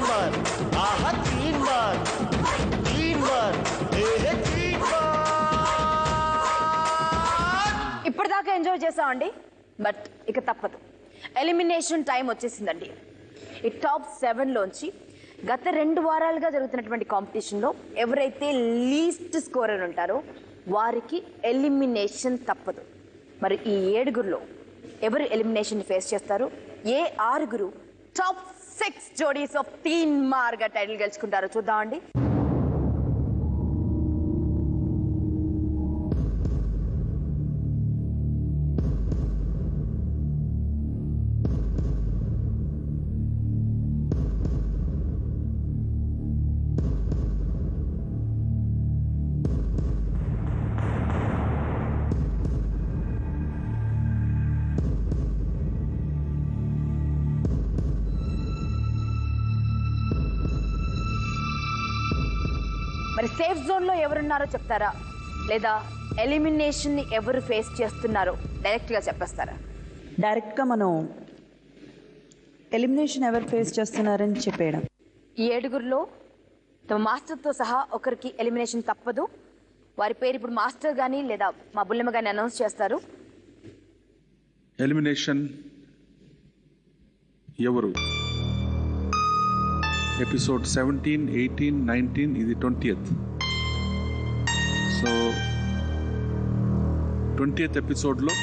बार आहा 3 बार ఇప్పటిదాకా ఎంజాయ్ చేసామండి. బట్ ఇక తప్పదు, ఎలిమినేషన్ టైం వచ్చేసిందండి. ఈ టాప్ 7 లోంచి గత 2 వారాలుగా జరుగుతున్నటువంటి కాంపిటీషన్లో ఎవరైతే లీస్ట్ స్కోరర్ ఉంటారో వారికి ఎలిమినేషన్ తప్పదు. మరి ఈ 7గురిలో ఎవరు ఎలిమినేషన్ ఫేస్ చేస్తారు? ఏ 6 టాప్ 6 జోడీస్ ఆఫ్ 3 మార్గా టైటిల్ గెలుచుకుంటారో చూద్దామండి. మరి సేఫ్ జోన్లో ఎవరున్నారో చెప్తారా, లేదా ఎలిమినేషన్ని ఎవరు ఫేస్ చేస్తున్నారో డైరెక్ట్గా చెప్పేస్తారా? డైరెక్ట్గా మనం ఎలిమినేషన్ ఎవరు ఫేస్ చేస్తున్నారని చెప్పేయడం. ఈ 7గురిలో తమ మాస్టర్తో సహా ఒకరికి ఎలిమినేషన్ తప్పదు. వారి పేరు ఇప్పుడు మాస్టర్ కానీ లేదా మా బుల్లెమ్మ కానీ అనౌన్స్ చేస్తారు. ఎలిమినేషన్ ఎవరు? ఎపిసోడ్ 17, 18, 19, ఇది 20th. సో 20th ఎపిసోడ్లో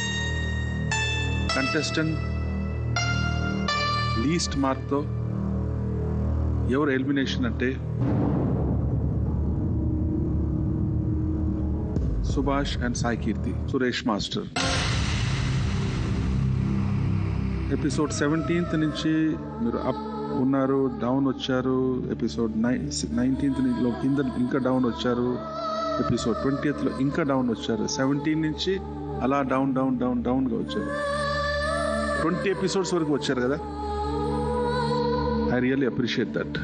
కంటెస్టెంట్ లీస్ట్ మార్క్తో ఎవరు ఎలిమినేషన్ అంటే Subhash and Sai Keerthi, Suresh master. Episode 17th నుంచి మీరు అప్ ఉన్నారు, డౌన్ వచ్చారు. ఎపిసోడ్ 19th కింద ఇంకా డౌన్ వచ్చారు. ఎపిసోడ్ 20th ఇంకా డౌన్ వచ్చారు. 17 నుంచి అలా డౌన్గా వచ్చారు. 20 ఎపిసోడ్స్ వరకు వచ్చారు కదా. I really appreciate that.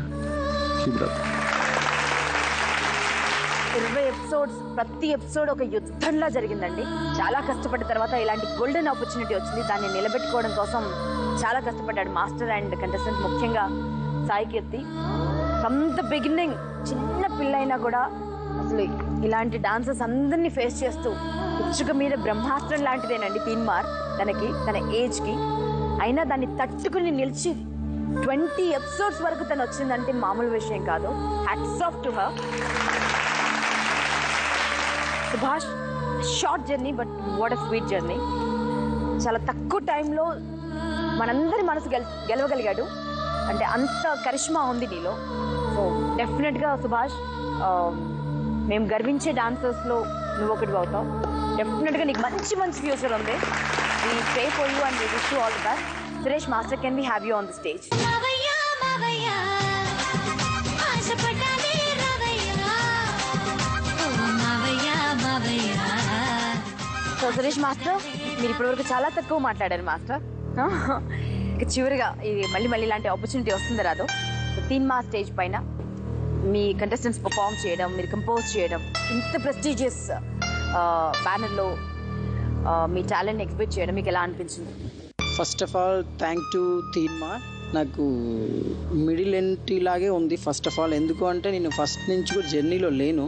Keep it up. 20 episodes, ప్రతి ఎపిసోడ్ ఒక యుద్ధంలా జరిగిందండి. చాలా కష్టపడ్డ తర్వాత ఇలాంటి గోల్డెన్ ఆపర్చునిటీ వచ్చింది. దాన్ని నిలబెట్టుకోవడం కోసం చాలా కష్టపడ్డాడు మాస్టర్ అండ్ కంటెస్టెంట్, ముఖ్యంగా సాయి కీర్తి. ఫ్రమ్ ద బిగినింగ్ చిన్న పిల్ల అయినా కూడా అసలు ఇలాంటి డాన్సర్స్ అందరినీ ఫేస్ చేస్తూ పిచ్చుక మీద బ్రహ్మాస్త్రం లాంటిదేనండి 3 మార్ తనకి, తన ఏజ్కి. అయినా దాన్ని తట్టుకుని నిలిచి 20 ఎపిసోడ్స్ వరకు తను వచ్చిందంటే మామూలు విషయం కాదు. Hats off to her. Subhash short journey, but what a sweet journey. చాలా తక్కువ టైంలో మనందరి మనసు గెలవగలిగాడు. అంటే అంత కరిష్మా ఉంది నీలో. సో డెఫినెట్గా సుభాష్, మేము గర్వించే డాన్సర్స్లో నువ్వు ఒకటి అవుతావు. డెఫినెట్గా నీకు మంచి ఫ్యూచర్ ఉంది. We pray for you and we wish you all the best. Suresh master, can we have you on the stage? So Suresh master, మీరు ఇప్పటివరకు చాలా తక్కువ మాట్లాడారు మాస్టర్. ఇక చివరిగా ఇది మళ్ళీ ఇలాంటి ఆపర్చునిటీ వస్తుంది రాదు. 3 మార్ స్టేజ్ పైన మీ కంటెస్టెంట్స్ పర్ఫామ్ చేయడం, మీరు కంపోజ్ చేయడం, ఇంత ప్రెస్టీజియస్ బ్యానర్లో మీ టాలెంట్ ఎక్స్పెక్ట్ చేయడం మీకు ఎలా అనిపించింది? First of all thank to 3 మార్. నాకు మిడిల్ ఎంట్రీ లాగే ఉంది ఫస్ట్ ఆఫ్ ఆల్. ఎందుకు అంటే నేను ఫస్ట్ నుంచి కూడా జర్నీలో లేను,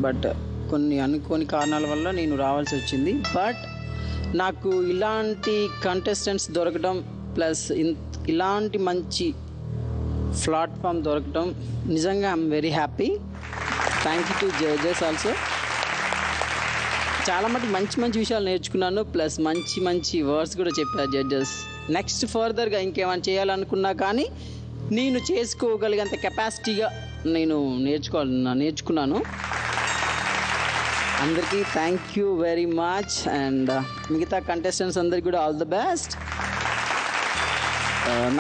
బట్ కొన్ని అనుకోని కారణాల వల్ల నేను రావాల్సి వచ్చింది. బట్ నాకు ఇలాంటి కంటెస్టెంట్స్ దొరకడం ప్లస్ ఇలాంటి మంచి ప్లాట్ఫామ్ దొరకడం నిజంగా I'm very happy. Thank you to judges also. చాలా మంచి విషయాలు నేర్చుకున్నాను, ప్లస్ మంచి వర్డ్స్ కూడా చెప్పారు జడ్జెస్. నెక్స్ట్ ఫర్దర్గా ఇంకేమైనా చేయాలనుకున్నా కానీ నేను చేసుకోగలిగేంత కెపాసిటీగా నేను నేర్చుకున్నాను. అందరికీ thank you very much. And మిగతా కంటెస్టెంట్స్ అందరికీ కూడా ఆల్ ద బెస్ట్.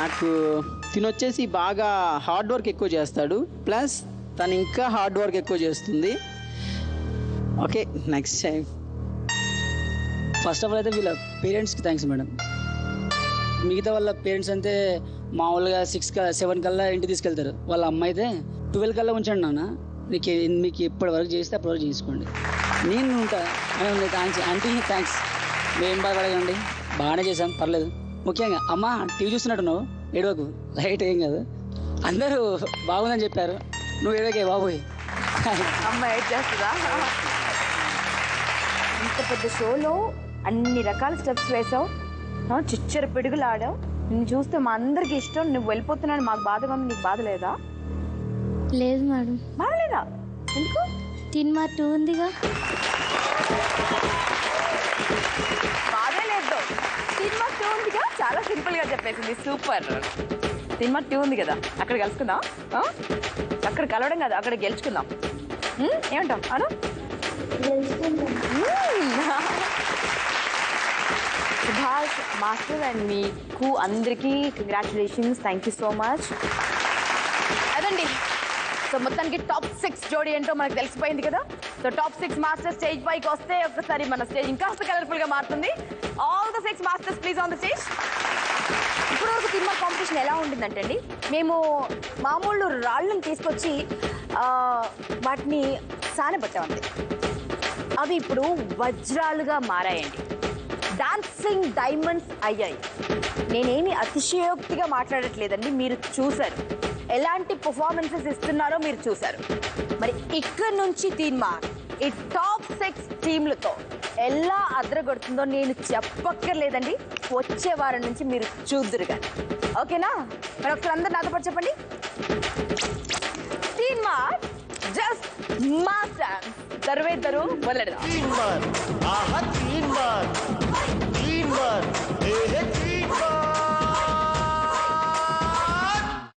నాకు తినొచ్చేసి బాగా హార్డ్ వర్క్ ఎక్కువ చేస్తాడు, ప్లస్ తను ఇంకా హార్డ్ వర్క్ ఎక్కువ చేస్తుంది. Okay, next time. First of all అయితే వీళ్ళ పేరెంట్స్కి థ్యాంక్స్ మేడం. మిగతా వాళ్ళ పేరెంట్స్ అంటే మామూలుగా 6-7 కల్లా ఇంటికి తీసుకెళ్తారు. వాళ్ళ అమ్మ అయితే 12 కల్లా ఉంచండి నాన్న, మీకు ఎప్పటి వరకు చేస్తే అప్పటి వరకు చేసుకోండి, నేను ఉంటా అని. Thanks aunty, thanks. మేము బాధపడకండి, బాగానే చేసాం, పర్లేదు. ముఖ్యంగా అమ్మ టీవీ చూస్తున్నట్టు నువ్వు ఏడవకు, రైట్, ఏం కాదు. అందరూ బాగుందని చెప్పారు, నువ్వు ఏదోకే బాబోయ్. అమ్మ ఏడ్ చేస్తుందా? ఇంత పెద్ద షోలో అన్ని రకాల స్టెప్స్ వేసావు, చిచ్చర పిడుగులు ఆడావు. నిన్ను చూస్తే మా అందరికి ఇష్టం, నువ్వు వెళ్ళిపోతున్నాను మాకు బాధగా ఉంది. నీకు బాధ లేదా? లేదు మేడం. బాధ లేదా? ఎందుకు? సినిమా 2 ఉందిగా. బాధే లేదు, సినిమా 2 ఉందిగా. చాలా సింపుల్ గా చెప్పేసింది, సూపర్. సినిమా 2 ఉంది కదా, అక్కడ కలుసుకుందాం. అక్కడ కలవడం కదా, అక్కడ గెలుచుకుందాం. ఏమంటావు అను? సుభాష్ మాస్టర్ అండ్ మీకు అందరికీ congratulations, thank you so much. అదండి, సో మొత్తానికి టాప్ 6 జోడీ ఏంటో మనకు తెలిసిపోయింది కదా. సో టాప్ 6 మాస్టర్స్ స్టేజ్ పైకి వస్తే ఒక్కసారి మన స్టేజ్ ఇంకాస్త కలర్ఫుల్ గా మారుతుంది. All the 6 masters please on the stage. ఇప్పుడు వరకు సినిమా కాంపిటీషన్ ఎలా ఉంటుందంటే అండి, మేము మామూలు రాళ్ళని తీసుకొచ్చి వాటిని సానబట్టామండి. అవి ఇప్పుడు వజ్రాలుగా మారాయండి, డాన్సింగ్ డైమండ్స్ అయ్యాయి. నేనేమి అతిశయోక్తిగా మాట్లాడట్లేదండి, మీరు చూశారు ఎలాంటి పర్ఫార్మెన్సెస్ ఇస్తున్నారో మీరు చూశారు. మరి ఇక్కడ నుంచి తీన్మా ఈ టాప్ 6 టీంలతో ఎలా అదరగొడుతుందో నేను చెప్పక్కర్లేదండి, వచ్చే వారం నుంచి మీరు చూద్దురు కానీ. ఓకేనా? మరి ఒకసారి అందరు నాతో పాటు చెప్పండి, తీన్మా జస్ట్ మాస్టర్. సర్వేద్దరు మొదలెడదాం. तीन बार, आहा तीन बार, तीन बार, तीन बार.